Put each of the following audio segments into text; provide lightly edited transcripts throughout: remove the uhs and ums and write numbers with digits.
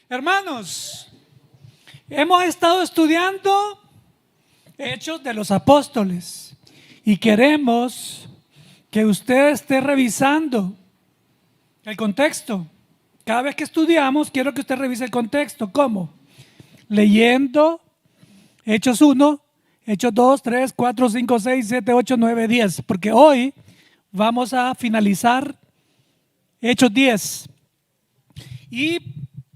Hermanos, hemos estado estudiando Hechos de los Apóstoles y queremos que usted esté revisando el contexto. Cada vez que estudiamos, quiero que usted revise el contexto. ¿Cómo? Leyendo Hechos 1, Hechos 2, 3, 4, 5, 6, 7, 8, 9, 10. Porque hoy vamos a finalizar Hechos 10. Y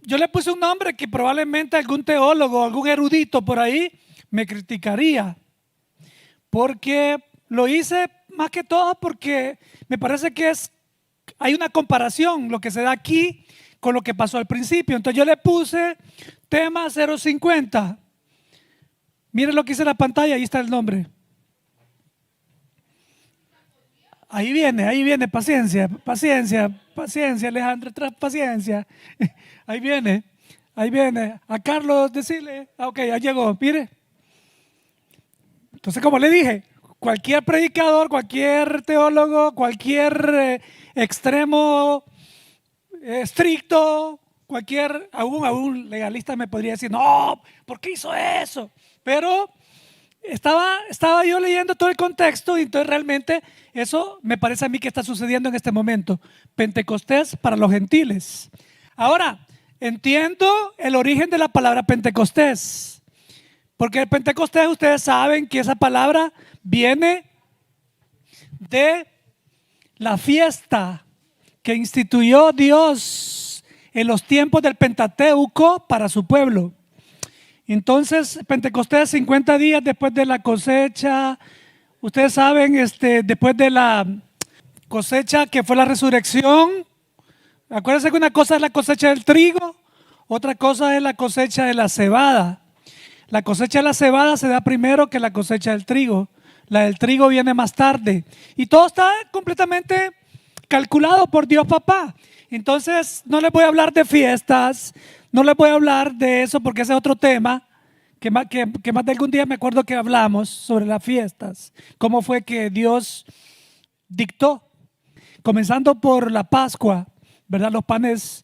yo le puse un nombre que probablemente algún teólogo, algún erudito por ahí me criticaría. Porque lo hice más que todo porque me parece que hay una comparación, lo que se da aquí con lo que pasó al principio. Entonces yo le puse tema 050. Miren lo que hice en la pantalla, ahí está el nombre. Ahí viene, paciencia, Alejandro, paciencia. Ahí viene. A Carlos, decirle, ok, ya llegó, mire. Entonces, como le dije, cualquier predicador, cualquier teólogo, cualquier extremo estricto, aún legalista me podría decir, no, ¿por qué hizo eso? Pero estaba yo leyendo todo el contexto y entonces realmente eso me parece a mí que está sucediendo en este momento. Pentecostés para los gentiles. Ahora, entiendo el origen de la palabra Pentecostés. Porque el Pentecostés, ustedes saben que esa palabra viene de la fiesta que instituyó Dios en los tiempos del Pentateuco para su pueblo. Entonces, Pentecostés, 50 días después de la cosecha, ustedes saben, después de la cosecha que fue la resurrección. Acuérdense que una cosa es la cosecha del trigo, otra cosa es la cosecha de la cebada. La cosecha de la cebada se da primero que la cosecha del trigo. La del trigo viene más tarde. Y todo está completamente calculado por Dios Papá. Entonces, no les voy a hablar de fiestas, no les voy a hablar de eso porque ese es otro tema que más de algún día me acuerdo que hablamos sobre las fiestas. Cómo fue que Dios dictó, comenzando por la Pascua, ¿verdad? Los panes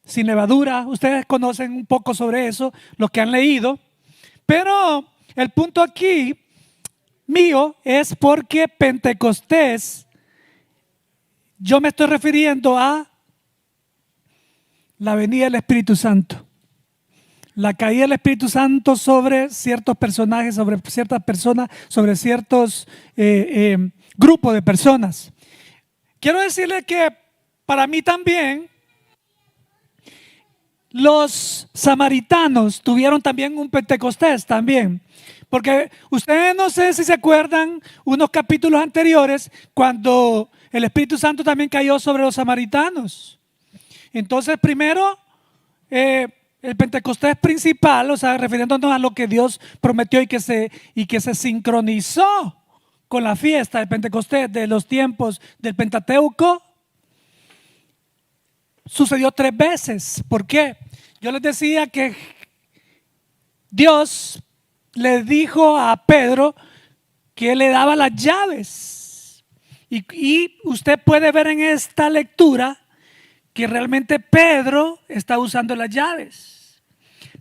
sin levadura. Ustedes conocen un poco sobre eso, los que han leído. Pero el punto aquí mío es porque Pentecostés, yo me estoy refiriendo a la venida del Espíritu Santo, la caída del Espíritu Santo sobre ciertos personajes, sobre ciertas personas, sobre ciertos grupos de personas. Quiero decirle que para mí también los samaritanos tuvieron también un Pentecostés también. Porque ustedes no sé si se acuerdan unos capítulos anteriores cuando el Espíritu Santo también cayó sobre los samaritanos. Entonces primero el Pentecostés principal, o sea, refiriéndonos a lo que Dios prometió y que se sincronizó con la fiesta del Pentecostés de los tiempos del Pentateuco, sucedió 3 veces. ¿Por qué? Yo les decía que Dios le dijo a Pedro que le daba las llaves. Y usted puede ver en esta lectura que realmente Pedro está usando las llaves.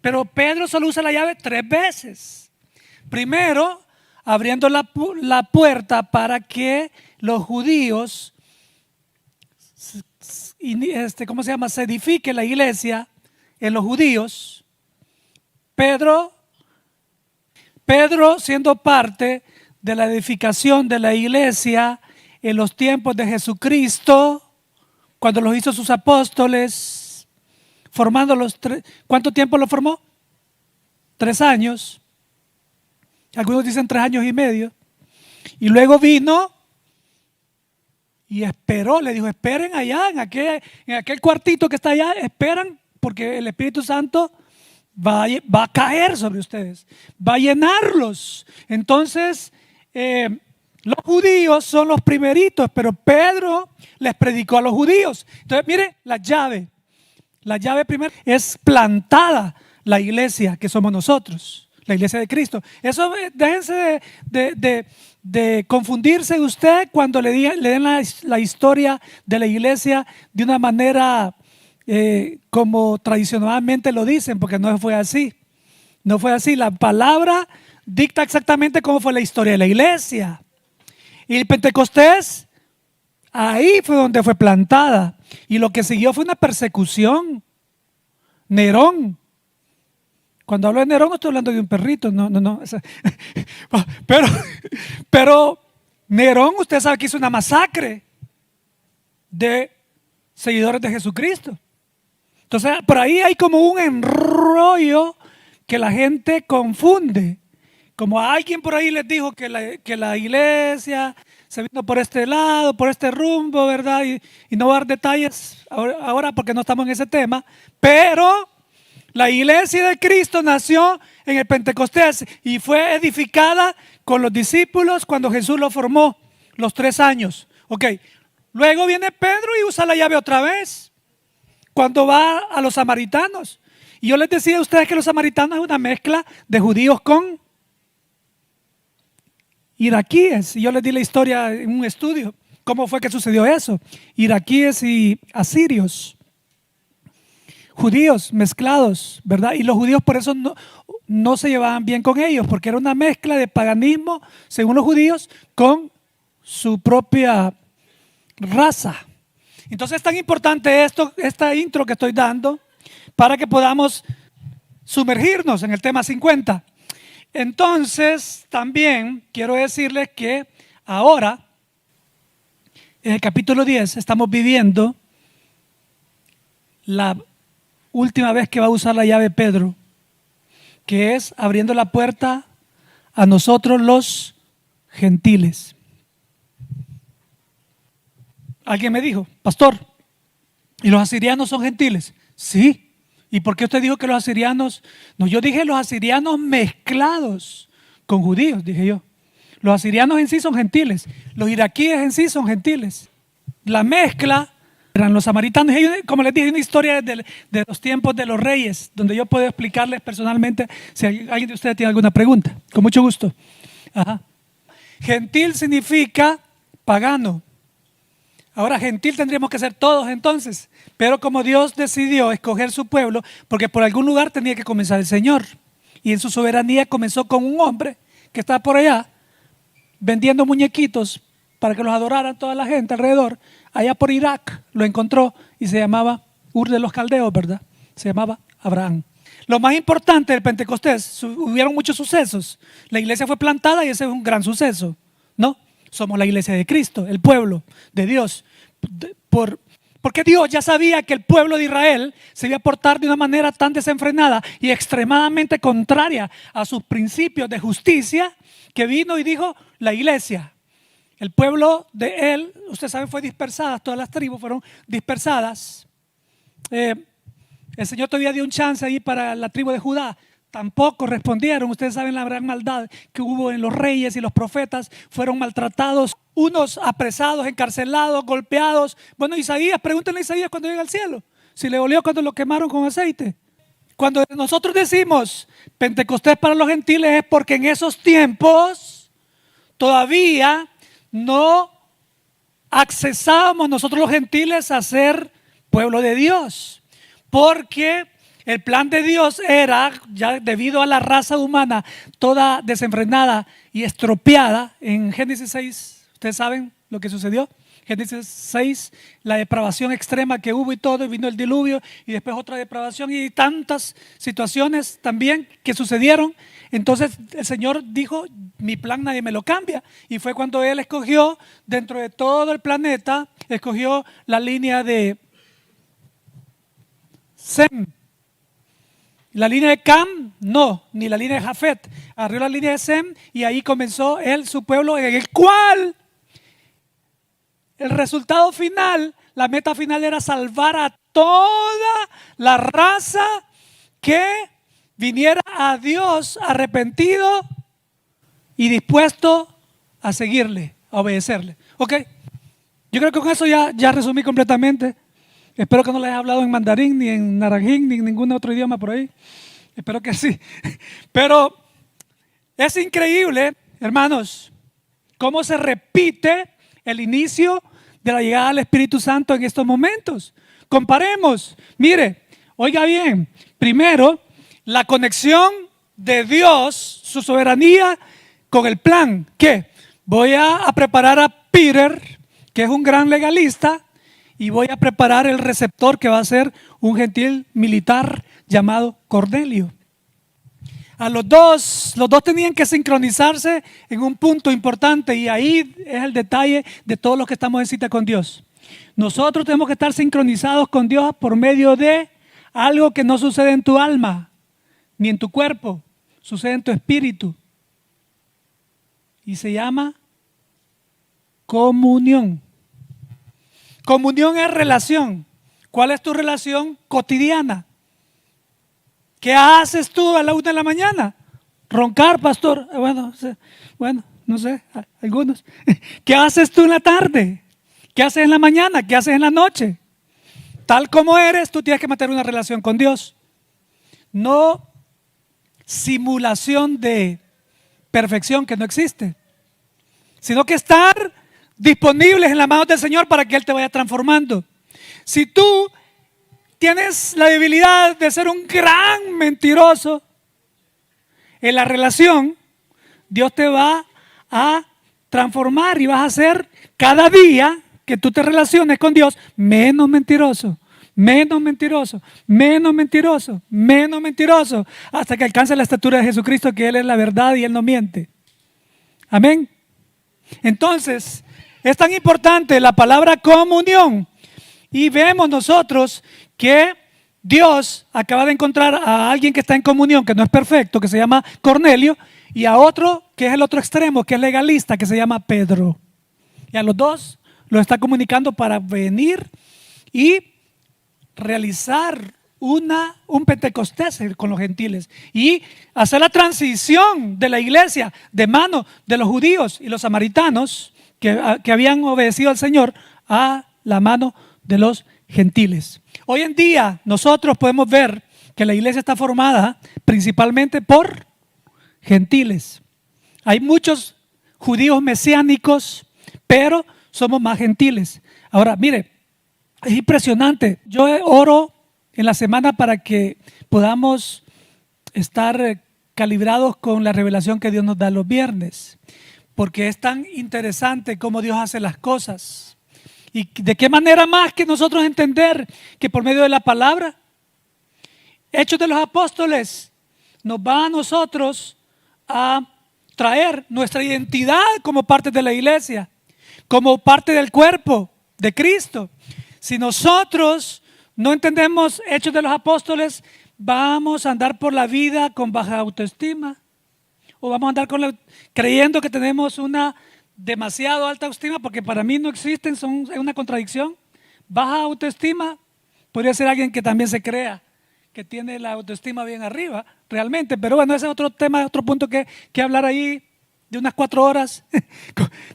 Pero Pedro solo usa la llave 3 veces. Primero, abriendo la puerta para que los judíos se edifique la iglesia en los judíos. Pedro siendo parte de la edificación de la iglesia en los tiempos de Jesucristo, cuando los hizo sus apóstoles, formándolos. ¿Cuánto tiempo lo formó? 3 años. Algunos dicen 3 años y medio. Y luego vino y esperó, le dijo, esperen allá, en aquel cuartito que está allá, esperan, porque el Espíritu Santo va a caer sobre ustedes, va a llenarlos. Entonces, los judíos son los primeritos, pero Pedro les predicó a los judíos. Entonces, mire, la llave primero es plantada la iglesia que somos nosotros, la iglesia de Cristo. Eso, déjense de confundirse usted cuando le den la historia de la iglesia de una manera como tradicionalmente lo dicen, porque no fue así. No fue así. La palabra dicta exactamente cómo fue la historia de la iglesia. Y el Pentecostés, ahí fue donde fue plantada. Y lo que siguió fue una persecución. Nerón. Cuando hablo de Nerón no estoy hablando de un perrito, no. Pero Nerón, usted sabe que hizo una masacre de seguidores de Jesucristo. Entonces, por ahí hay como un enrollo que la gente confunde. Como alguien por ahí les dijo que la iglesia se vino por este lado, por este rumbo, ¿verdad? Y no voy a dar detalles ahora porque no estamos en ese tema, pero la iglesia de Cristo nació en el Pentecostés y fue edificada con los discípulos cuando Jesús lo formó, los 3 años. Ok, luego viene Pedro y usa la llave otra vez, cuando va a los samaritanos. Y yo les decía a ustedes que los samaritanos es una mezcla de judíos con iraquíes. Y yo les di la historia en un estudio, cómo fue que sucedió eso. Iraquíes y asirios. Judíos mezclados, ¿verdad? Y los judíos por eso no se llevaban bien con ellos, porque era una mezcla de paganismo, según los judíos, con su propia raza. Entonces es tan importante esta intro que estoy dando, para que podamos sumergirnos en el tema 50. Entonces, también quiero decirles que ahora, en el capítulo 10, estamos viviendo la última vez que va a usar la llave Pedro, que es abriendo la puerta a nosotros los gentiles. Alguien me dijo, pastor, ¿y los asirianos son gentiles? Sí. ¿Y por qué usted dijo que los asirianos? No, yo dije los asirianos mezclados con judíos, dije yo. Los asirianos en sí son gentiles, los iraquíes en sí son gentiles. La mezcla eran los samaritanos. Y como les dije, hay una historia de los tiempos de los reyes, donde yo puedo explicarles personalmente si alguien de ustedes tiene alguna pregunta. Con mucho gusto. Ajá. Gentil significa pagano. Ahora, gentil tendríamos que ser todos entonces, pero como Dios decidió escoger su pueblo, porque por algún lugar tenía que comenzar el Señor, y en su soberanía comenzó con un hombre que estaba por allá vendiendo muñequitos para que los adoraran toda la gente alrededor. Allá por Irak lo encontró y se llamaba Ur de los Caldeos, ¿verdad? Se llamaba Abraham. Lo más importante del Pentecostés, hubieron muchos sucesos. La iglesia fue plantada y ese es un gran suceso, ¿no? Somos la iglesia de Cristo, el pueblo de Dios. Porque Dios ya sabía que el pueblo de Israel se iba a portar de una manera tan desenfrenada y extremadamente contraria a sus principios de justicia, que vino y dijo, la iglesia, el pueblo de él, usted sabe, fue dispersada, todas las tribus fueron dispersadas. El Señor todavía dio un chance ahí para la tribu de Judá. Tampoco respondieron. Ustedes saben la gran maldad que hubo en los reyes, y los profetas fueron maltratados, unos apresados, encarcelados, golpeados. Bueno, Isaías, pregúntenle a Isaías cuando llega al cielo, si le olió cuando lo quemaron con aceite. Cuando nosotros decimos Pentecostés para los gentiles, es porque en esos tiempos todavía no accesábamos nosotros los gentiles a ser pueblo de Dios, porque el plan de Dios era, ya debido a la raza humana toda desenfrenada y estropeada, en Génesis 6, ustedes saben lo que sucedió. Génesis 6, la depravación extrema que hubo y todo, y vino el diluvio y después otra depravación y tantas situaciones también que sucedieron. Entonces el Señor dijo, mi plan nadie me lo cambia, y fue cuando Él escogió dentro de todo el planeta, escogió la línea de Sem. La línea de Cam, no, ni la línea de Jafet. Abrió la línea de Sem y ahí comenzó él, su pueblo, en el cual el resultado final, la meta final era salvar a toda la raza que viniera a Dios arrepentido y dispuesto a seguirle, a obedecerle. Ok, yo creo que con eso ya resumí completamente. Espero que no les haya hablado en mandarín, ni en naranjín, ni en ningún otro idioma por ahí. Espero que sí. Pero es increíble, hermanos, cómo se repite el inicio de la llegada del Espíritu Santo en estos momentos. comparemos. Mire, oiga bien, primero, la conexión de Dios, su soberanía, con el plan. ¿Qué? Voy a preparar a Peter, que es un gran legalista, y voy a preparar el receptor, que va a ser un gentil militar llamado Cornelio. A los dos tenían que sincronizarse en un punto importante, y ahí es el detalle de todos los que estamos en cita con Dios. Nosotros tenemos que estar sincronizados con Dios por medio de algo que no sucede en tu alma ni en tu cuerpo, sucede en tu espíritu, y se llama comunión. Comunión es relación. ¿Cuál es tu relación cotidiana? ¿Qué haces tú a la 1 de la mañana? Roncar, pastor. Bueno, no sé, algunos. ¿Qué haces tú en la tarde? ¿Qué haces en la mañana? ¿Qué haces en la noche? Tal como eres, tú tienes que mantener una relación con Dios. No simulación de perfección que no existe, sino que estar disponibles en las manos del Señor para que Él te vaya transformando. Si tú tienes la debilidad de ser un gran mentiroso en la relación, Dios te va a transformar y vas a ser cada día que tú te relaciones con Dios menos mentiroso, menos mentiroso, menos mentiroso, menos mentiroso, hasta que alcance la estatura de Jesucristo, que Él es la verdad y Él no miente. Amén. Entonces, es tan importante la palabra comunión, y vemos nosotros que Dios acaba de encontrar a alguien que está en comunión, que no es perfecto, que se llama Cornelio, y a otro que es el otro extremo, que es legalista, que se llama Pedro. Y a los dos los está comunicando para venir y realizar un Pentecostés con los gentiles y hacer la transición de la iglesia de mano de los judíos y los samaritanos que habían obedecido al Señor a la mano de los gentiles. Hoy en día nosotros podemos ver que la iglesia está formada principalmente por gentiles. Hay muchos judíos mesiánicos, pero somos más gentiles. Ahora, mire, es impresionante. Yo oro en la semana para que podamos estar calibrados con la revelación que Dios nos da los viernes, porque es tan interesante cómo Dios hace las cosas. Y de qué manera más que nosotros entender que por medio de la palabra, Hechos de los Apóstoles, nos va a nosotros a traer nuestra identidad como parte de la iglesia, como parte del cuerpo de Cristo. Si nosotros no entendemos Hechos de los Apóstoles, vamos a andar por la vida con baja autoestima, o vamos a andar creyendo que tenemos una demasiado alta autoestima, porque para mí no existen, es una contradicción. Baja autoestima podría ser alguien que también se crea que tiene la autoestima bien arriba, realmente, pero bueno, ese es otro tema, otro punto que hablar ahí de unas 4 horas,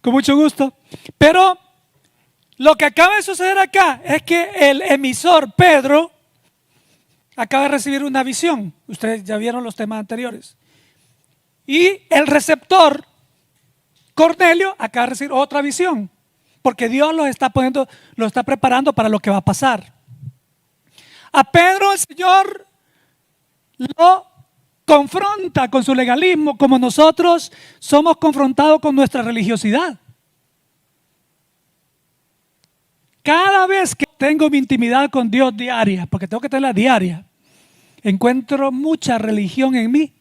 con mucho gusto. Pero lo que acaba de suceder acá es que el emisor Pedro acaba de recibir una visión. Ustedes ya vieron los temas anteriores. Y el receptor Cornelio acaba de recibir otra visión, porque Dios lo está preparando para lo que va a pasar. A Pedro el Señor lo confronta con su legalismo, como nosotros somos confrontados con nuestra religiosidad. Cada vez que tengo mi intimidad con Dios diaria, porque tengo que tenerla diaria, encuentro mucha religión en mí.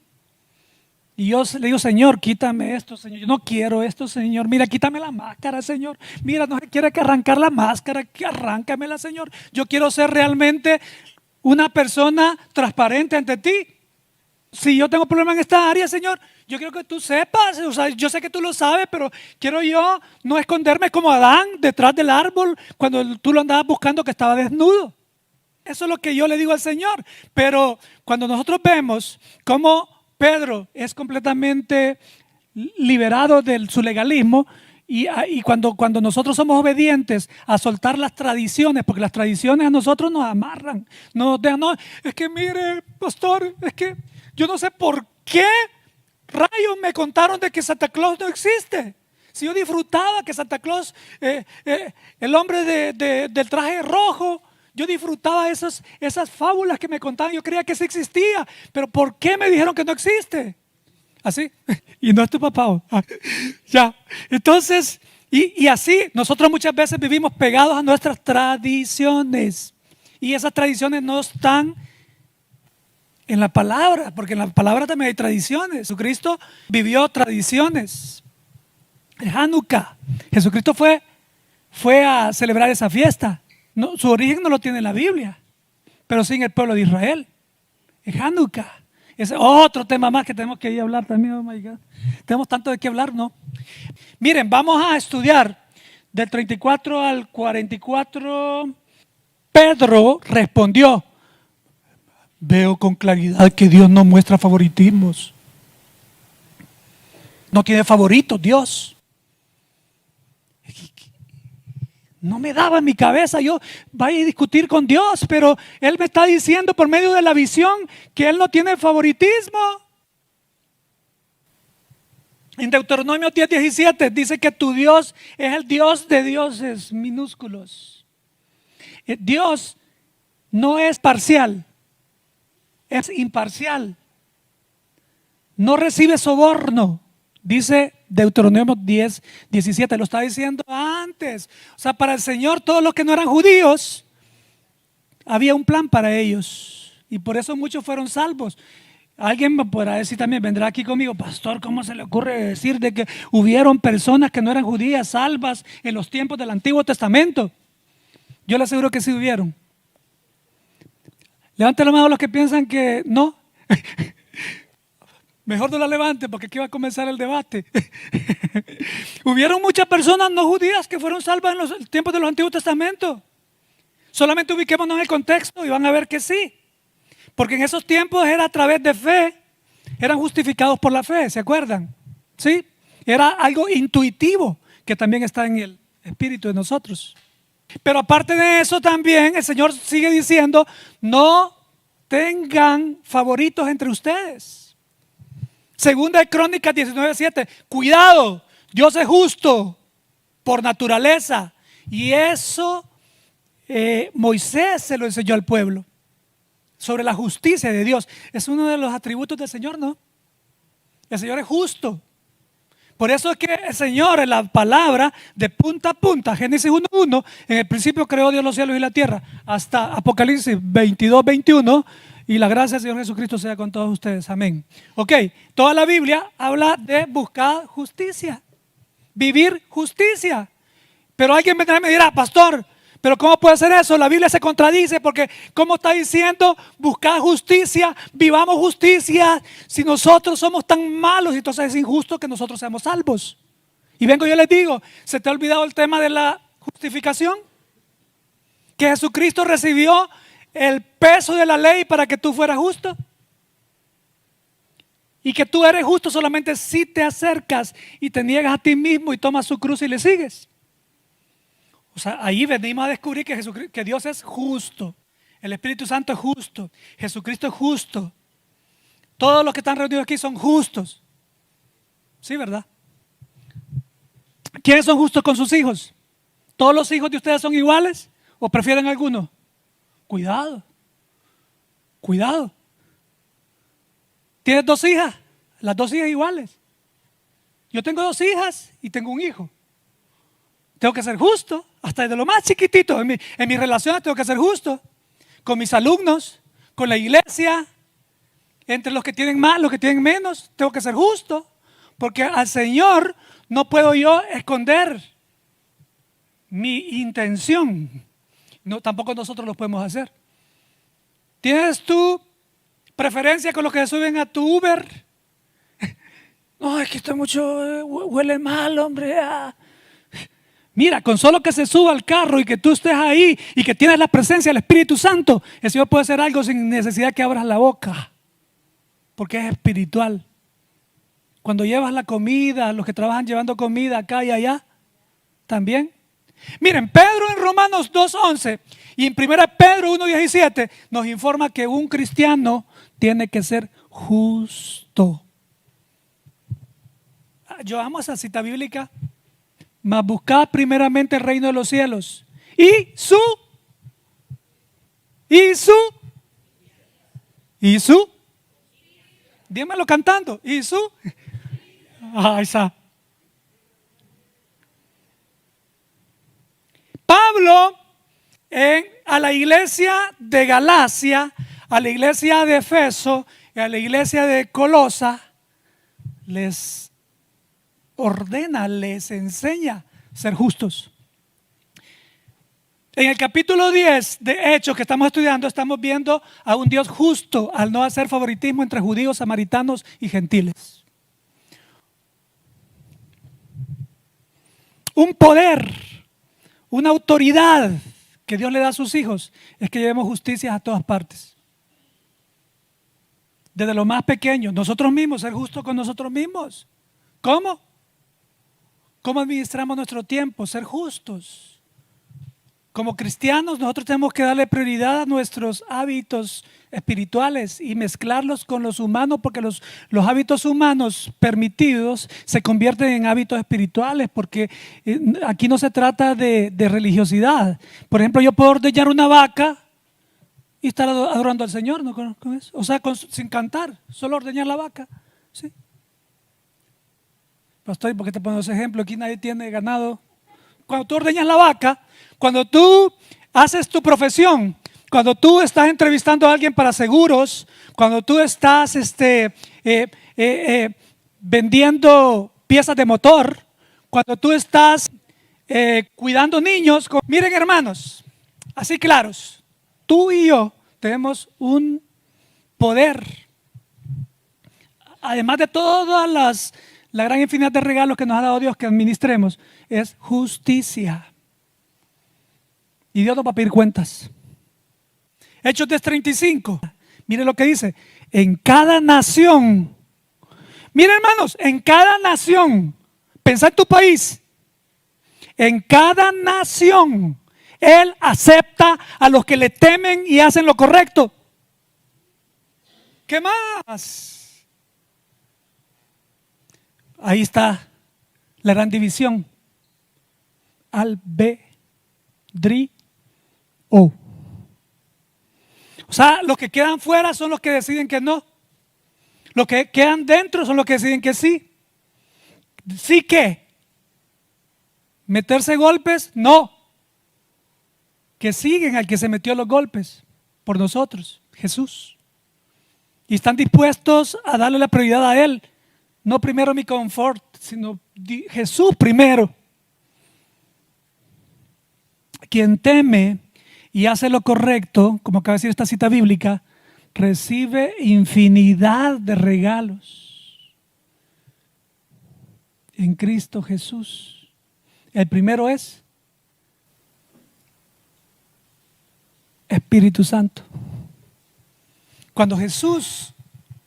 Y yo le digo, Señor, quítame esto, Señor. Yo no quiero esto, Señor. Mira, quítame la máscara, Señor. Mira, no se quiere que arrancar la máscara, que arráncamela, Señor. Yo quiero ser realmente una persona transparente ante ti. Si yo tengo problemas en esta área, Señor, yo quiero que tú sepas. O sea, yo sé que tú lo sabes, pero quiero yo no esconderme como Adán detrás del árbol cuando tú lo andabas buscando que estaba desnudo. Eso es lo que yo le digo al Señor. Pero cuando nosotros vemos cómo Pedro es completamente liberado de su legalismo, y cuando nosotros somos obedientes a soltar las tradiciones, porque las tradiciones a nosotros nos amarran, nos dejan, no, es que mire, pastor, es que yo no sé por qué rayos me contaron de que Santa Claus no existe. Si yo disfrutaba que Santa Claus, el hombre del traje rojo, Yo disfrutaba esas fábulas que me contaban. Yo creía que sí existía. Pero ¿por qué me dijeron que no existe? Así. Y no es tu papá. Ya. Entonces, y así, nosotros muchas veces vivimos pegados a nuestras tradiciones. Y esas tradiciones no están en la palabra, porque en la palabra también hay tradiciones. Jesucristo vivió tradiciones. Hanukkah. Jesucristo fue a celebrar esa fiesta. No, su origen no lo tiene en la Biblia, pero sí en el pueblo de Israel. Es Hanukkah. Es otro tema más que tenemos que ir a hablar también. Oh my God. Tenemos tanto de qué hablar, ¿no? Miren, vamos a estudiar del 34 al 44. Pedro respondió: veo con claridad que Dios no muestra favoritismos. No tiene favoritos Dios. No me daba en mi cabeza yo vaya a discutir con Dios, pero Él me está diciendo por medio de la visión que Él no tiene favoritismo. En Deuteronomio 10:17 dice que tu Dios es el Dios de dioses minúsculos. Dios no es parcial, es imparcial. No recibe soborno, dice Deuteronomio 10:17, lo está diciendo antes. O sea, para el Señor todos los que no eran judíos, había un plan para ellos. Y por eso muchos fueron salvos. Alguien me podrá decir también, vendrá aquí conmigo: pastor, ¿cómo se le ocurre decir de que hubieron personas que no eran judías salvas en los tiempos del Antiguo Testamento? Yo le aseguro que sí hubieron. Levante la mano los que piensan que no. Mejor no la levante porque aquí va a comenzar el debate. Hubieron muchas personas no judías que fueron salvas en los tiempos de los Antiguos Testamentos. Solamente ubiquémonos en el contexto y van a ver que sí. Porque en esos tiempos era a través de fe, eran justificados por la fe, ¿se acuerdan? ¿Sí? Era algo intuitivo que también está en el espíritu de nosotros. Pero aparte de eso también el Señor sigue diciendo: no tengan favoritos entre ustedes. Segunda de Crónicas 19:7, cuidado, Dios es justo por naturaleza. Y eso Moisés se lo enseñó al pueblo. Sobre la justicia de Dios. Es uno de los atributos del Señor, ¿no? El Señor es justo. Por eso es que el Señor en la palabra de punta a punta, Génesis 1:1, en el principio creó Dios los cielos y la tierra, hasta Apocalipsis 22:21, y la gracia del Señor Jesucristo sea con todos ustedes. Amén. Ok, toda la Biblia habla de buscar justicia, vivir justicia. Pero alguien vendrá y me dirá: pastor, pero ¿cómo puede ser eso? La Biblia se contradice, porque ¿cómo está diciendo buscar justicia, vivamos justicia, si nosotros somos tan malos? Entonces es injusto que nosotros seamos salvos. Y vengo yo les digo: ¿se te ha olvidado el tema de la justificación? Que Jesucristo recibió el peso de la ley para que tú fueras justo. Y que tú eres justo solamente si te acercas y te niegas a ti mismo y tomas su cruz y le sigues. O sea, ahí venimos a descubrir que Dios es justo. El Espíritu Santo es justo. Jesucristo es justo. Todos los que están reunidos aquí son justos. Sí, ¿verdad? ¿Quiénes son justos con sus hijos? ¿Todos los hijos de ustedes son iguales o prefieren alguno? Cuidado. Cuidado. ¿Tienes 2 hijas? Las 2 hijas iguales. Yo tengo 2 hijas y tengo un hijo. Tengo que ser justo, hasta desde lo más chiquitito. En mis relaciones tengo que ser justo. Con mis alumnos, con la iglesia, entre los que tienen más, los que tienen menos, tengo que ser justo. Porque al Señor no puedo yo esconder mi intención. No, tampoco nosotros lo podemos hacer. ¿Tienes tú preferencia con los que se suben a tu Uber? No, es que esto mucho, huele mal, hombre. Mira, con solo que se suba al carro y que tú estés ahí y que tienes la presencia del Espíritu Santo, el Señor puede hacer algo sin necesidad que abras la boca, porque es espiritual. Cuando llevas la comida, los que trabajan llevando comida acá y allá, también. Miren, Pedro en Romanos 2:11 y en 1 Pedro 1:17 nos informa que un cristiano tiene que ser justo. Yo amo esa cita bíblica. Mas buscad primeramente el reino de los cielos y su y su, dímelo cantando, y su, ahí está. Pablo a la iglesia de Galacia, a la iglesia de Efeso y a la iglesia de Colosa les ordena, les enseña a ser justos. En el capítulo 10 de Hechos que estamos estudiando, estamos viendo a un Dios justo al no hacer favoritismo entre judíos, samaritanos y gentiles. Un poder, una autoridad que Dios le da a sus hijos es que llevemos justicia a todas partes. Desde lo más pequeño, nosotros mismos, ser justos con nosotros mismos. ¿Cómo? ¿Cómo administramos nuestro tiempo? Ser justos. Como cristianos, nosotros tenemos que darle prioridad a nuestros hábitos espirituales y mezclarlos con los humanos, porque los hábitos humanos permitidos se convierten en hábitos espirituales, porque aquí no se trata de religiosidad. Por ejemplo, yo puedo ordeñar una vaca y estar adorando al Señor, ¿no? Con eso. O sea, sin cantar, solo ordeñar la vaca. ¿Sí? Pastor, ¿por qué te pongo ese ejemplo? Aquí nadie tiene ganado. Cuando tú ordeñas la vaca, cuando tú haces tu profesión, cuando tú estás entrevistando a alguien para seguros, cuando tú estás vendiendo piezas de motor, cuando tú estás cuidando niños, miren hermanos, así claros, tú y yo tenemos un poder, además de todas la gran infinidad de regalos que nos ha dado Dios que administremos, es justicia. Y Dios nos va a pedir cuentas. Hechos 10:35. Mire lo que dice. En cada nación. Miren hermanos, en cada nación. Pensá en tu país. En cada nación. Él acepta a los que le temen y hacen lo correcto. ¿Qué más? Ahí está la gran división. Albedrío. O sea, los que quedan fuera son los que deciden que no. Los que quedan dentro son los que deciden que sí. ¿Sí qué? ¿Meterse golpes? No. Que siguen al que se metió los golpes por nosotros, Jesús. Y están dispuestos a darle la prioridad a Él. No primero mi confort, sino Jesús primero. Quien teme y hace lo correcto, como acaba de decir esta cita bíblica, recibe infinidad de regalos en Cristo Jesús. El primero es Espíritu Santo. Cuando Jesús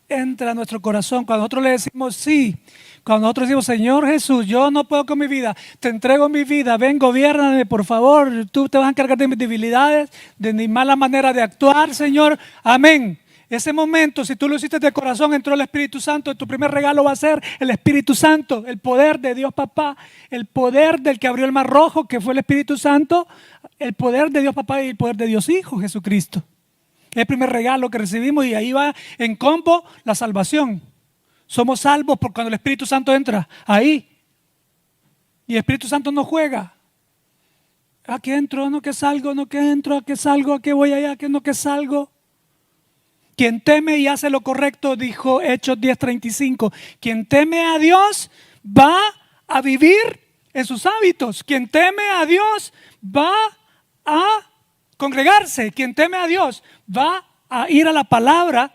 entra a nuestro corazón, cuando nosotros le decimos sí, cuando nosotros decimos, Señor Jesús, yo no puedo con mi vida, te entrego mi vida, ven, gobiérname, por favor, tú te vas a encargar de mis debilidades, de mi mala manera de actuar, Señor, amén. Ese momento, si tú lo hiciste de corazón, entró el Espíritu Santo, tu primer regalo va a ser el Espíritu Santo, el poder de Dios Papá, el poder del que abrió el Mar Rojo, que fue el Espíritu Santo, el poder de Dios Papá y el poder de Dios Hijo, Jesucristo. Es el primer regalo que recibimos y ahí va en combo la salvación. Somos salvos por cuando el Espíritu Santo entra ahí. Y el Espíritu Santo no juega. ¿A qué entro? No que salgo, no que entro, a qué salgo, a qué voy allá, a qué no que salgo. Quien teme y hace lo correcto, dijo Hechos 10:35. Quien teme a Dios va a vivir en sus hábitos. Quien teme a Dios va a congregarse. Quien teme a Dios va a ir a la palabra,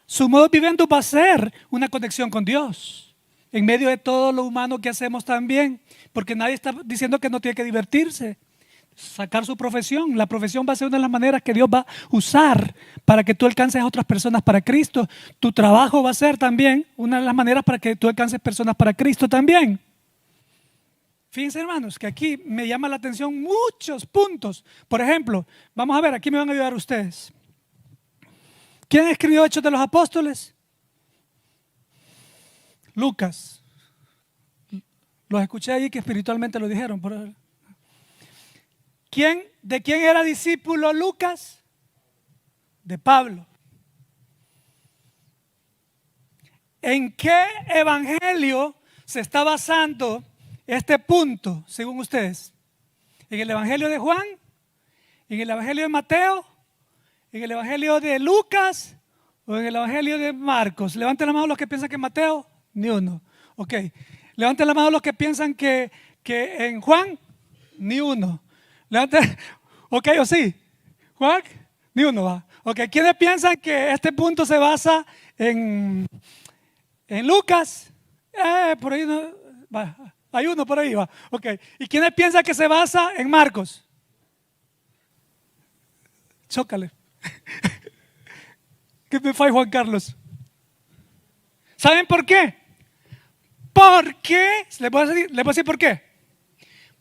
su modo viviendo va a ser una conexión con Dios. En medio de todo lo humano que hacemos también, porque nadie está diciendo que no tiene que divertirse. Sacar su profesión, la profesión va a ser una de las maneras que Dios va a usar para que tú alcances a otras personas para Cristo. Tu trabajo va a ser también una de las maneras para que tú alcances personas para Cristo también. Fíjense hermanos que aquí me llama la atención muchos puntos. Por ejemplo, vamos a ver, aquí me van a ayudar ustedes. ¿Quién escribió Hechos de los Apóstoles? Lucas. Los escuché allí que espiritualmente lo dijeron. ¿De quién era discípulo Lucas? de Pablo. ¿En qué evangelio se está basando este punto, según ustedes? ¿En el evangelio de Juan? ¿En el evangelio de Mateo? ¿En el evangelio de Lucas? ¿O en el evangelio de Marcos? Levanten la mano los que piensan que en Mateo, ni uno. Ok. Levanten la mano los que piensan que en Juan, ni uno. Levanten, ok, o sí. Juan, ni uno va. Ok, ¿quiénes piensan que este punto se basa en Lucas? Por ahí no, va. Hay uno por ahí, va. Ok. ¿Y quiénes piensan que se basa en Marcos? Chócale. ¿Qué me fue Juan Carlos? ¿Saben por qué? Porque, ¿les voy a decir por qué?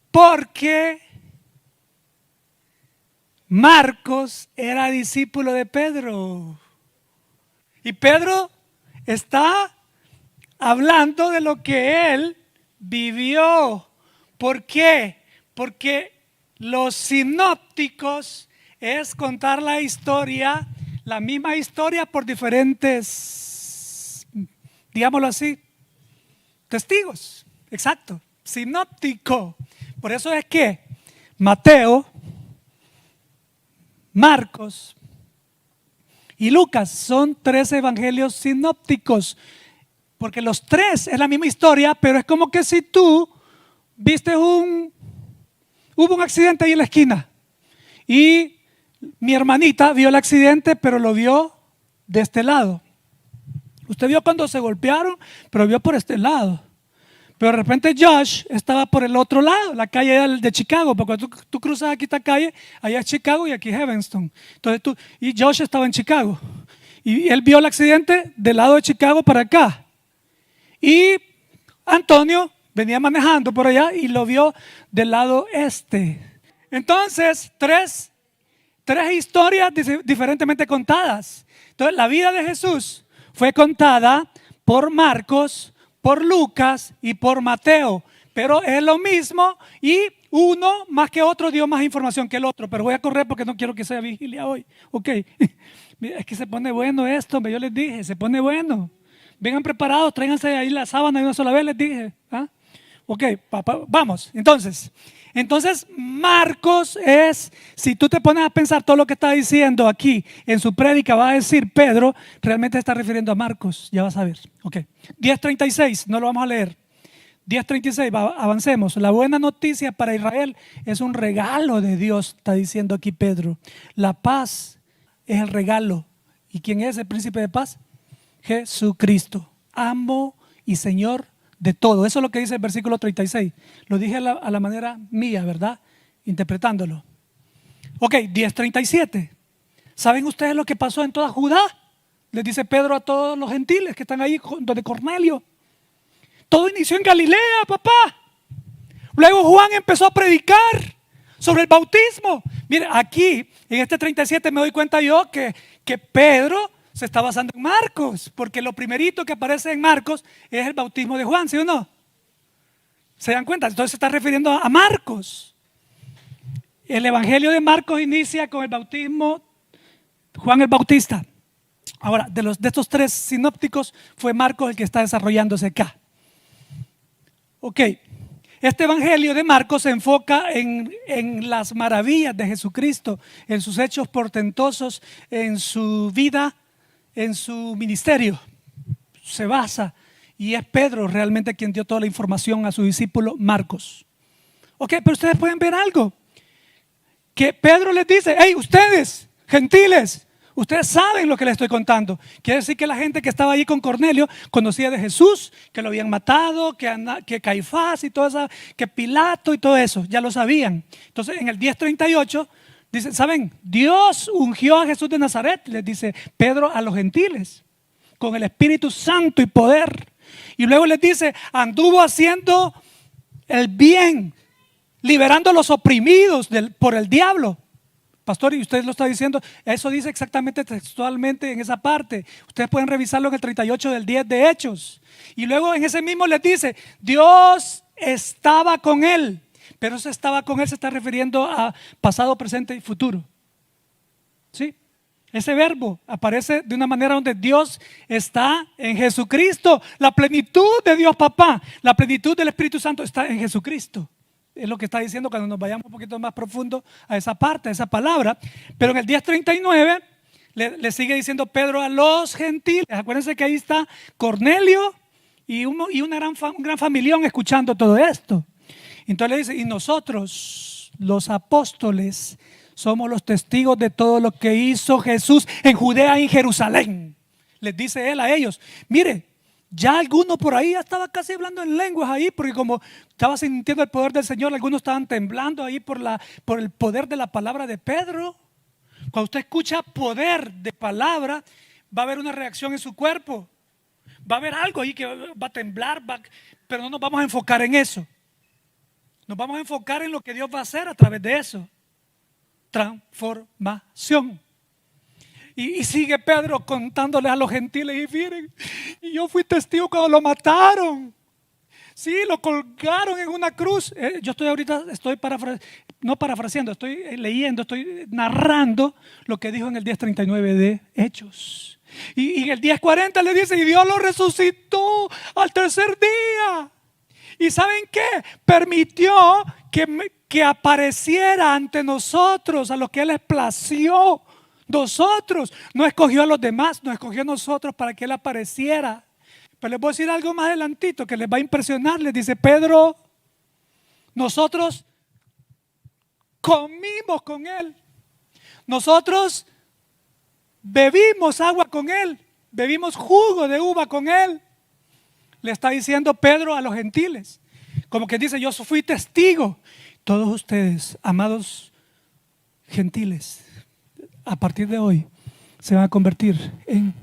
Porque Marcos era discípulo de Pedro. Y Pedro está hablando de lo que él vivió. ¿Por qué? Porque los sinópticos es contar la historia, la misma historia por diferentes, digámoslo así, testigos. Exacto, sinóptico. Por eso es que Mateo, Marcos y Lucas son 3 evangelios sinópticos, porque los 3 es la misma historia, pero es como que si tú viste hubo un accidente ahí en la esquina y mi hermanita vio el accidente, pero lo vio de este lado. Usted vio cuando se golpearon, pero vio por este lado. Pero de repente Josh estaba por el otro lado, la calle de Chicago, porque tú cruzas aquí esta calle, allá es Chicago y aquí es Evanston. Entonces y Josh estaba en Chicago. Y él vio el accidente del lado de Chicago para acá. Y Antonio venía manejando por allá y lo vio del lado este. Entonces, tres historias diferentemente contadas. Entonces, la vida de Jesús fue contada por Marcos, por Lucas y por Mateo, pero es lo mismo y uno más que otro dio más información que el otro, pero voy a correr porque no quiero que sea vigilia hoy. Ok, es que se pone bueno esto, yo les dije, se pone bueno. Vengan preparados, tráiganse ahí la sábana de una sola vez, les dije. ¿Ah? Ok, vamos. Entonces Marcos es, si tú te pones a pensar todo lo que está diciendo aquí en su prédica, va a decir Pedro, realmente está refiriendo a Marcos, ya vas a ver. Ok, 10:36, no lo vamos a leer. 10:36, avancemos. La buena noticia para Israel es un regalo de Dios, está diciendo aquí Pedro. La paz es el regalo. ¿Y quién es el príncipe de paz? Jesucristo, amo y Señor de todo. Eso es lo que dice el versículo 36. Lo dije a la manera mía, ¿verdad? Interpretándolo. Ok, 10:37. ¿Saben ustedes lo que pasó en toda Judá? Les dice Pedro a todos los gentiles que están ahí donde Cornelio. Todo inició en Galilea, papá. Luego Juan empezó a predicar sobre el bautismo. Mire, aquí en este 37 me doy cuenta yo que Pedro se está basando en Marcos, porque lo primerito que aparece en Marcos es el bautismo de Juan, ¿sí o no? ¿Se dan cuenta? Entonces se está refiriendo a Marcos. El evangelio de Marcos inicia con el bautismo Juan el Bautista. Ahora, de estos 3 sinópticos fue Marcos el que está desarrollándose acá. Ok, este evangelio de Marcos se enfoca en las maravillas de Jesucristo, en sus hechos portentosos, en su vida, en su ministerio. Se basa, y es Pedro realmente quien dio toda la información a su discípulo Marcos. Ok, pero ustedes pueden ver algo, que Pedro les dice: hey, ustedes, gentiles, ustedes saben lo que les estoy contando. Quiere decir que la gente que estaba allí con Cornelio conocía de Jesús, que lo habían matado, que Caifás y todo eso, que Pilato y todo eso, ya lo sabían. Entonces en el 10:38 dice: ¿saben? Dios ungió a Jesús de Nazaret, les dice Pedro a los gentiles, con el Espíritu Santo y poder. Y luego les dice: anduvo haciendo el bien, liberando a los oprimidos por el diablo. Pastor, y usted lo está diciendo, eso dice exactamente textualmente en esa parte. Ustedes pueden revisarlo en el 38 del 10 de Hechos. Y luego en ese mismo les dice: Dios estaba con él. Pero ese estaba con él se está refiriendo a pasado, presente y futuro. ¿Sí? Ese verbo aparece de una manera donde Dios está en Jesucristo. La plenitud de Dios Papá, la plenitud del Espíritu Santo está en Jesucristo. Es lo que está diciendo cuando nos vayamos un poquito más profundo a esa parte, a esa palabra. Pero en el 10:39 le sigue diciendo Pedro a los gentiles. Acuérdense que ahí está Cornelio y un gran familión escuchando todo esto. Entonces le dice, y nosotros, los apóstoles, somos los testigos de todo lo que hizo Jesús en Judea y en Jerusalén. Les dice él a ellos, mire, ya alguno por ahí ya estaba casi hablando en lenguas ahí, porque como estaba sintiendo el poder del Señor, algunos estaban temblando ahí por el poder de la palabra de Pedro. Cuando usted escucha poder de palabra, va a haber una reacción en su cuerpo. Va a haber algo ahí que va a temblar, pero no nos vamos a enfocar en eso. Nos vamos a enfocar en lo que Dios va a hacer a través de eso. Transformación. Y sigue Pedro contándole a los gentiles, y miren, y yo fui testigo cuando lo mataron. Sí, lo colgaron en una cruz. Yo estoy parafraseando, estoy leyendo, estoy narrando lo que dijo en el 10:39 de Hechos. Y en el 10:40 le dice, y Dios lo resucitó al tercer día. ¿Y saben qué? Permitió que apareciera ante nosotros, a lo que Él les plació. Nosotros, no escogió a los demás, nos escogió a nosotros para que Él apareciera. Pero les voy a decir algo más adelantito que les va a impresionar. Les dice Pedro, nosotros comimos con Él. Nosotros bebimos agua con Él. Bebimos jugo de uva con Él. Le está diciendo Pedro a los gentiles. Como que dice, yo fui testigo. Todos ustedes, amados gentiles, a partir de hoy se van a convertir en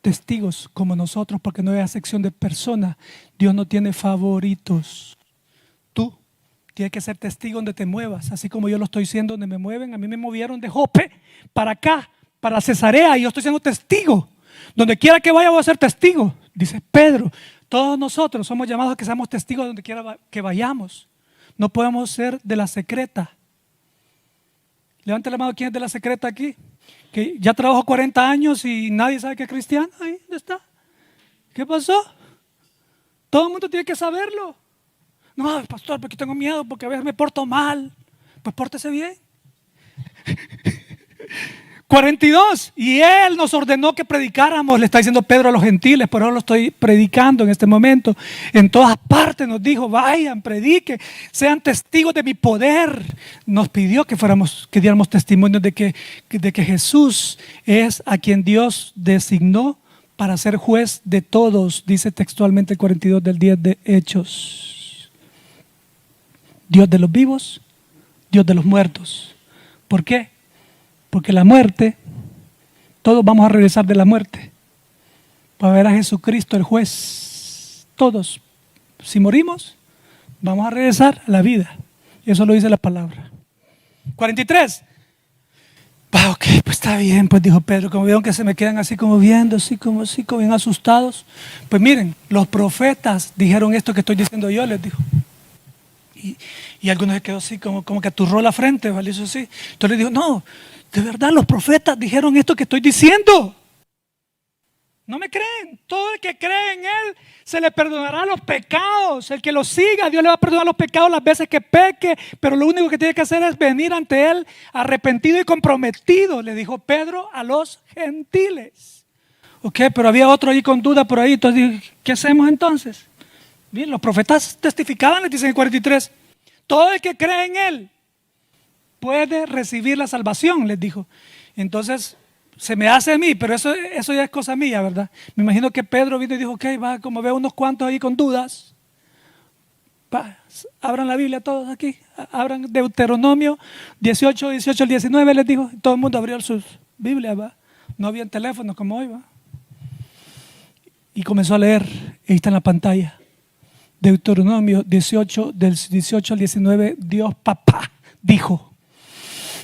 testigos como nosotros, porque no hay acepción de persona. Dios no tiene favoritos. Tú tienes que ser testigo donde te muevas, así como yo lo estoy siendo donde me mueven. A mí me movieron de Jope para acá, para Cesarea, y yo estoy siendo testigo. Donde quiera que vaya voy a ser testigo, dice Pedro. Todos nosotros somos llamados a que seamos testigos donde quiera que vayamos. No podemos ser de la secreta. Levante la mano, ¿quién es de la secreta aquí? Que ya trabajó 40 años y nadie sabe que es cristiano. Ahí, ¿dónde está? ¿Qué pasó? Todo el mundo tiene que saberlo. No, pastor, porque tengo miedo, porque a veces me porto mal. Pues pórtese bien. 42, y Él nos ordenó que predicáramos, le está diciendo Pedro a los gentiles, por eso lo estoy predicando en este momento. En todas partes nos dijo, vayan, prediquen, sean testigos de mi poder. Nos pidió que diéramos testimonio de que Jesús es a quien Dios designó para ser juez de todos, dice textualmente el 42 del 10 de Hechos. Dios de los vivos, Dios de los muertos. ¿Por qué? Porque la muerte, todos vamos a regresar de la muerte para ver a Jesucristo el juez. Todos, si morimos, vamos a regresar a la vida. Eso lo dice la palabra. 43. Ok, pues está bien, pues dijo Pedro. Como vieron que se me quedan así como viendo, así como bien asustados. Pues miren, los profetas dijeron esto que estoy diciendo yo, les dijo. Y algunos se quedó así como que aturró la frente, ¿vale? Eso sí. Entonces le dijo, no, de verdad los profetas dijeron esto que estoy diciendo. ¿No me creen? Todo el que cree en Él se le perdonará los pecados. El que lo siga, Dios le va a perdonar los pecados las veces que peque. Pero lo único que tiene que hacer es venir ante Él arrepentido y comprometido, le dijo Pedro a los gentiles. Ok, pero había otro ahí con duda por ahí. Entonces, ¿qué hacemos entonces? Bien, los profetas testificaban, les dicen en 43. Todo el que cree en Él puede recibir la salvación, les dijo. Entonces, se me hace a mí, pero eso ya es cosa mía, ¿verdad? Me imagino que Pedro vino y dijo, ok, va, como veo unos cuantos ahí con dudas, va, abran la Biblia todos aquí, abran Deuteronomio 18 al 19, les dijo. Todo el mundo abrió sus Biblias, va. No había teléfonos como hoy, va. Y comenzó a leer, ahí está en la pantalla. Deuteronomio 18, del 18 al 19, Dios Papá dijo,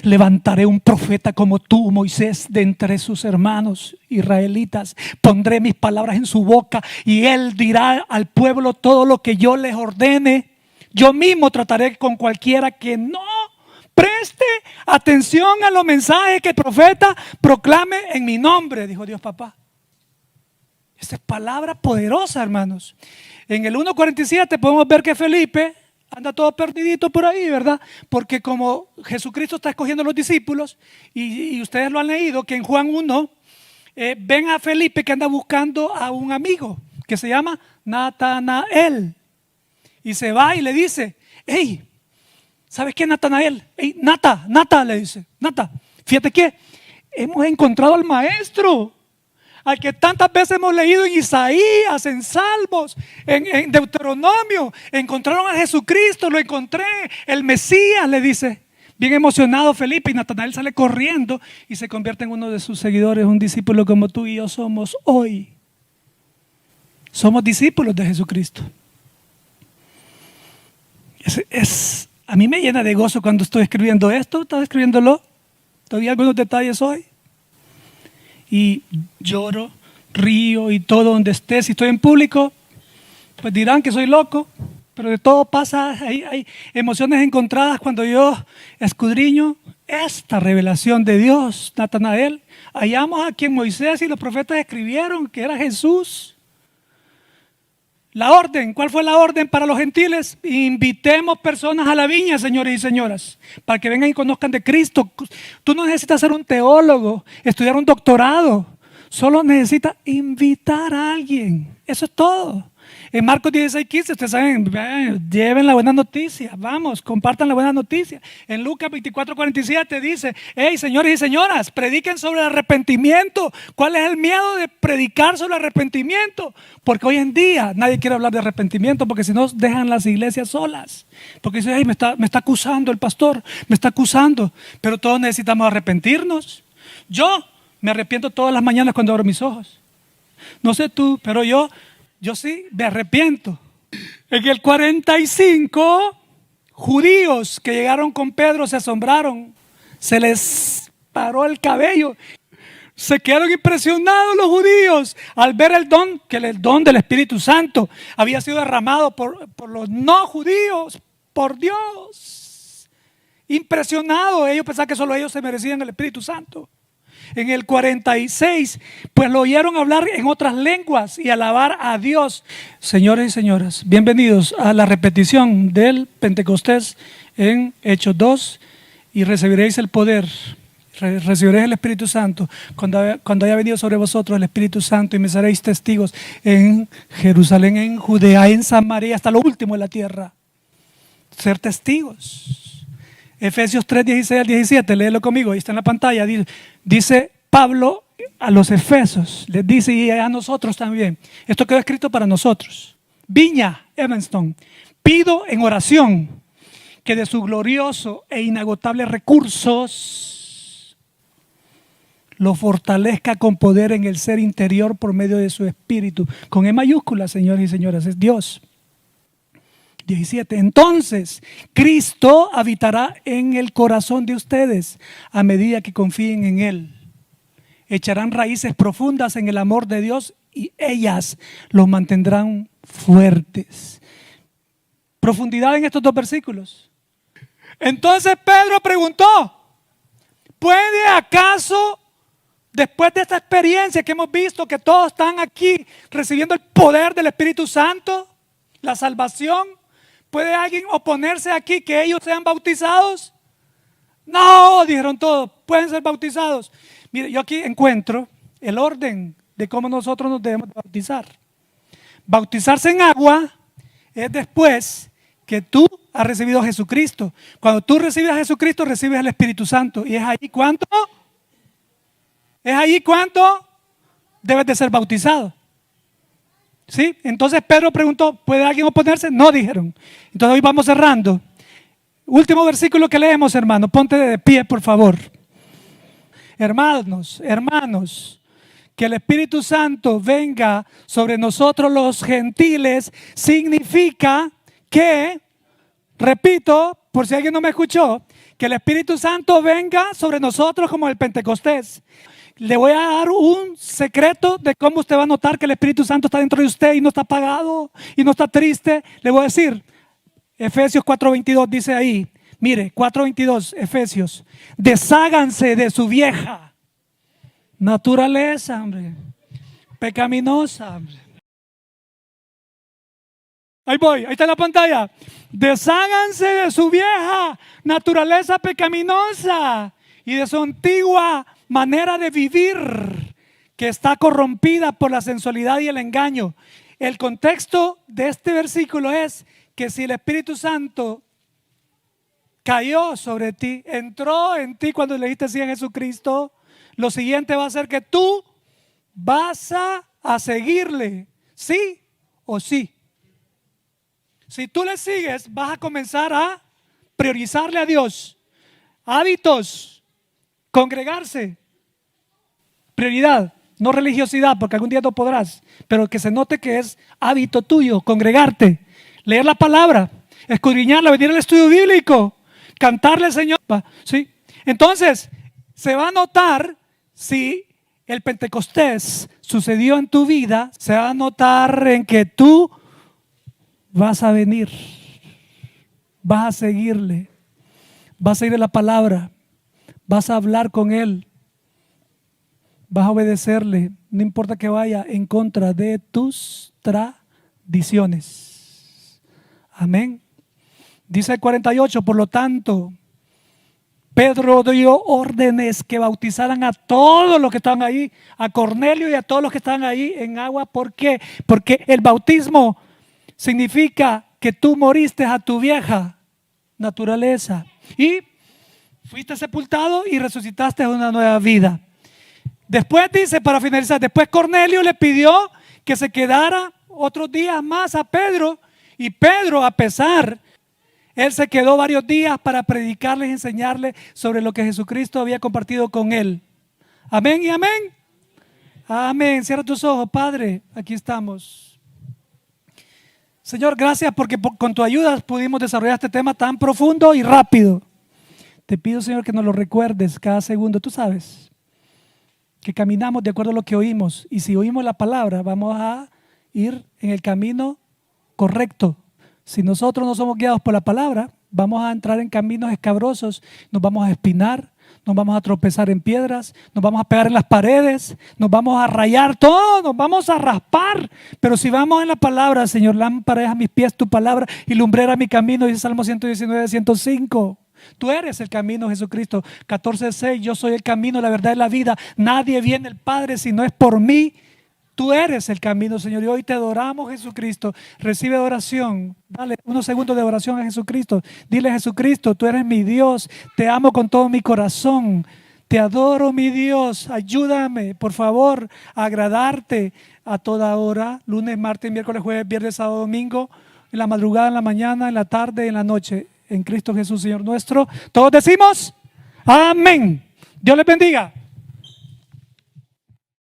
levantaré un profeta como tú, Moisés, de entre sus hermanos israelitas. Pondré mis palabras en su boca y él dirá al pueblo todo lo que yo les ordene. Yo mismo trataré con cualquiera que no preste atención a los mensajes que el profeta proclame en mi nombre, dijo Dios papá. Esta es palabra poderosa, hermanos. En el 1:47 podemos ver que Felipe anda todo perdidito por ahí, ¿verdad? Porque como Jesucristo está escogiendo a los discípulos, y ustedes lo han leído, que en Juan 1 ven a Felipe que anda buscando a un amigo que se llama Natanael. Y se va y le dice, hey, ¿sabes qué, Natanael? Hey, Nata, le dice, Nata, fíjate que hemos encontrado al maestro, al que tantas veces hemos leído en Isaías, en Salmos, en Deuteronomio. Encontraron a Jesucristo, lo encontré, el Mesías, le dice. Bien emocionado Felipe, y Natanael sale corriendo y se convierte en uno de sus seguidores, un discípulo como tú y yo somos hoy. Somos discípulos de Jesucristo. A mí me llena de gozo cuando estoy escribiendo esto, estaba escribiéndolo, todavía algunos detalles hoy. Y lloro, río y todo donde esté. Si estoy en público, pues dirán que soy loco, pero de todo pasa. Hay emociones encontradas cuando yo escudriño esta revelación de Dios. Natanael, hallamos a quien Moisés y los profetas escribieron, que era Jesús. La orden, ¿cuál fue la orden para los gentiles? Invitemos personas a la viña, señores y señoras, para que vengan y conozcan de Cristo. Tú no necesitas ser un teólogo, estudiar un doctorado, solo necesitas invitar a alguien. Eso es todo. En Marcos 16:15, ustedes saben, lleven la buena noticia, vamos, compartan la buena noticia. En Lucas 24:47 dice, hey, señores y señoras, prediquen sobre el arrepentimiento. ¿Cuál es el miedo de predicar sobre el arrepentimiento? Porque hoy en día nadie quiere hablar de arrepentimiento, porque si no dejan las iglesias solas. Porque dicen, hey, me está acusando el pastor, me está acusando, pero todos necesitamos arrepentirnos. Yo me arrepiento todas las mañanas cuando abro mis ojos. No sé tú, pero yo sí me arrepiento. En el 45, judíos que llegaron con Pedro se asombraron, se les paró el cabello, se quedaron impresionados los judíos al ver el don, que el don del Espíritu Santo había sido derramado por los no judíos, por Dios. Impresionados, ellos pensaban que solo ellos se merecían el Espíritu Santo. En el 46, pues lo oyeron hablar en otras lenguas y alabar a Dios. Señores y señoras, bienvenidos a la repetición del Pentecostés en Hechos 2. Y recibiréis el poder, recibiréis el Espíritu Santo cuando haya venido sobre vosotros el Espíritu Santo, y me seréis testigos en Jerusalén, en Judea, en Samaria, hasta lo último de la tierra. Ser testigos. Efesios 3:16-17, léelo conmigo, ahí está en la pantalla. Dice Pablo a los efesios, les dice, y a nosotros también. Esto quedó escrito para nosotros. Viña, Evanston, pido en oración que de su glorioso e inagotable recursos lo fortalezca con poder en el ser interior por medio de su espíritu. Con E mayúscula, señores y señoras, es Dios. 17. Entonces Cristo habitará en el corazón de ustedes a medida que confíen en Él. Echarán raíces profundas en el amor de Dios y ellas los mantendrán fuertes. Profundidad en estos dos versículos. Entonces Pedro preguntó, ¿puede acaso, después de esta experiencia que hemos visto, que todos están aquí recibiendo el poder del Espíritu Santo, la salvación, ¿puede alguien oponerse aquí que ellos sean bautizados? No, dijeron todos, pueden ser bautizados. Mire, yo aquí encuentro el orden de cómo nosotros nos debemos bautizar. Bautizarse en agua es después que tú has recibido a Jesucristo. Cuando tú recibes a Jesucristo, recibes el Espíritu Santo. ¿Y es ahí cuánto? ¿Es ahí cuánto debes de ser bautizado? ¿Sí? Entonces Pedro preguntó, ¿puede alguien oponerse? No, dijeron. Entonces hoy vamos cerrando. Último versículo que leemos, hermano. Ponte de pie, por favor. Hermanos, que el Espíritu Santo venga sobre nosotros los gentiles significa que, repito, por si alguien no me escuchó, que el Espíritu Santo venga sobre nosotros como el Pentecostés. Le voy a dar un secreto de cómo usted va a notar que el Espíritu Santo está dentro de usted y no está apagado y no está triste. Le voy a decir, Efesios 4:22 dice ahí, Mire, 4:22, Efesios. Desháganse de su vieja naturaleza, hombre. Pecaminosa, hombre. Ahí voy, ahí está en la pantalla. Desháganse de su vieja naturaleza pecaminosa y de su antigua manera de vivir, que está corrompida por la sensualidad y el engaño. El contexto de este versículo es que si el Espíritu Santo cayó sobre ti, entró en ti cuando le dijiste sí a Jesucristo, lo siguiente va a ser que tú vas a seguirle, sí o sí. Si tú le sigues, vas a comenzar a priorizarle a Dios. Hábitos, congregarse, prioridad, no religiosidad, porque algún día no podrás, pero que se note que es hábito tuyo, congregarte, leer la palabra, escudriñarla, venir al estudio bíblico, cantarle al Señor. ¿Sí? Entonces, se va a notar si el Pentecostés sucedió en tu vida, se va a notar en que tú vas a venir, vas a seguirle, vas a ir a la palabra, vas a hablar con Él, vas a obedecerle, no importa que vaya en contra de tus tradiciones. Amén. Dice el 48, por lo tanto, Pedro dio órdenes que bautizaran a todos los que estaban ahí, a Cornelio y a todos los que estaban ahí en agua. ¿Por qué? Porque el bautismo significa que tú moriste a tu vieja naturaleza y fuiste sepultado y resucitaste a una nueva vida. Después dice, para finalizar, después Cornelio le pidió que se quedara otros días más a Pedro, y Pedro, a pesar, él se quedó varios días para predicarles y enseñarles sobre lo que Jesucristo había compartido con él. Amén y amén. Amén. Cierra tus ojos, Padre, aquí estamos. Señor, gracias porque con tu ayuda pudimos desarrollar este tema tan profundo y rápido. Te pido, Señor, que nos lo recuerdes cada segundo. Tú sabes que caminamos de acuerdo a lo que oímos, y si oímos la palabra vamos a ir en el camino correcto. Si nosotros no somos guiados por la palabra, vamos a entrar en caminos escabrosos, nos vamos a espinar, nos vamos a tropezar en piedras, nos vamos a pegar en las paredes, nos vamos a rayar todo, nos vamos a raspar. Pero si vamos en la palabra, Señor, lámpara es a mis pies tu palabra y lumbrera mi camino, dice Salmo 119, 105. Tú eres el camino, Jesucristo. 14:6, yo soy el camino, la verdad y la vida. Nadie viene al Padre si no es por mí. Tú eres el camino, Señor, y hoy te adoramos, Jesucristo. Recibe adoración. Dale unos segundos de oración a Jesucristo. Dile, Jesucristo, tú eres mi Dios. Te amo con todo mi corazón. Te adoro, mi Dios. Ayúdame, por favor, a agradarte a toda hora. Lunes, martes, miércoles, jueves, viernes, sábado, domingo. En la madrugada, en la mañana, en la tarde, en la noche. En Cristo Jesús, Señor nuestro. Todos decimos, amén. Dios les bendiga.